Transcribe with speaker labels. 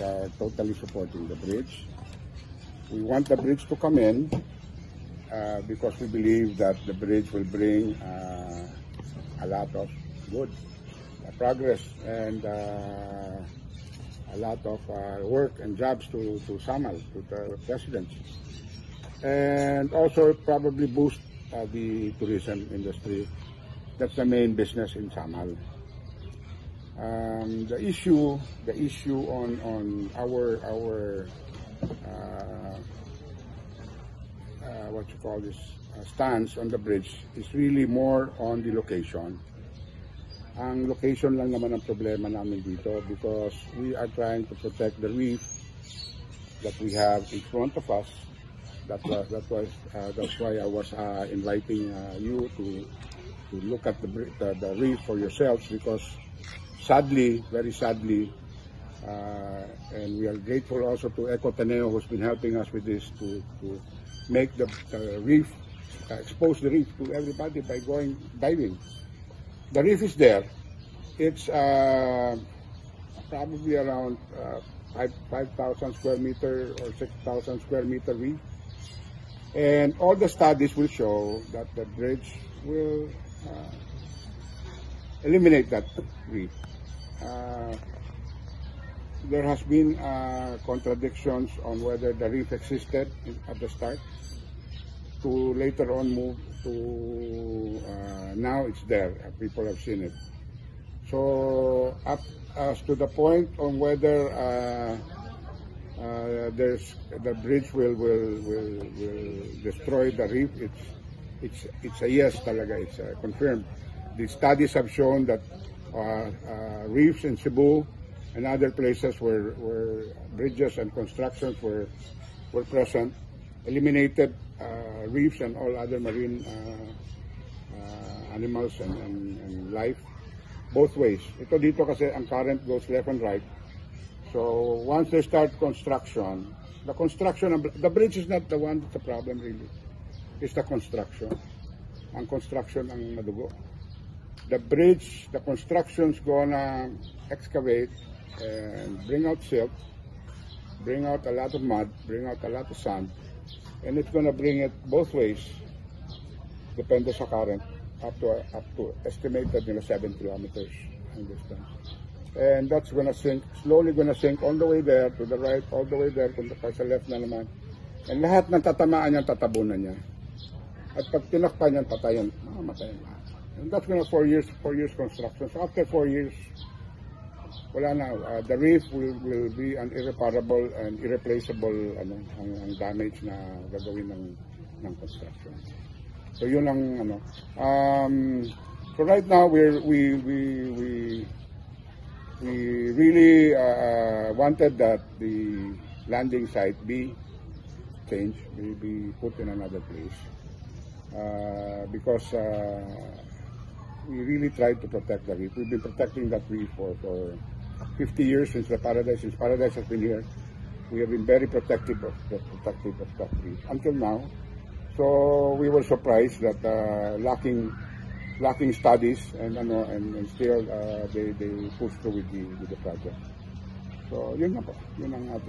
Speaker 1: are totally supporting the bridge. We want the bridge to come in because we believe that the bridge will bring a lot of good progress and a lot of work and jobs to Samal, to the residents. And also probably boost the tourism industry. That's the main business in Samal. The issue on our what you call this stance on the bridge is really more on the location. Ang location lang naman ang problema namin dito because we are trying to protect the reef that we have in front of us. That's why I was inviting you to look at the reef for yourselves, because sadly, very sadly, and we are grateful also to Eco Taneo, who's been helping us with this, to make the reef, expose the reef to everybody by going diving. The reef is there. It's probably around 5,000 square meter or 6,000 square meter reef. And all the studies will show that the bridge will eliminate that reef. There has been contradictions on whether the reef existed at the start to later on move to now it's there. People have seen it. So up as to the point on whether the bridge will destroy the reef, it's a yes talaga. It's confirmed. The studies have shown that reefs in Cebu and other places where bridges and constructions were present eliminated reefs and all other marine animals and life both ways. Ito dito kasi ang current goes left and right. So once they start construction, the bridge is not the one that's the problem really. It's the construction. Ang construction ang madugo. The bridge, the construction's gonna excavate and bring out silt, bring out a lot of mud, bring out a lot of sand, and it's gonna bring it both ways, depende sa current, up to estimated 7 kilometers in distance. And that's gonna sink, slowly gonna sink on the way there, to the right, all the way there, kung sa left na naman. And lahat ng tatamaan niyan, tatabunan niya. At pag tinakpan niyan, patayan, mamatayan lahat. And that's gonna 4 years construction. So after 4 years, wala na, the reef will be an irreparable and irreplaceable ang damage na gagawin ng construction. So yun ang so right now we really wanted that the landing site be changed, be put in another place, because we really tried to protect the reef. We've been protecting that reef for 50 years since Paradise has been here. We have been very protective of that reef until now. So we were surprised that lacking studies and still they pushed through with the project. So yun na po, yun ang ating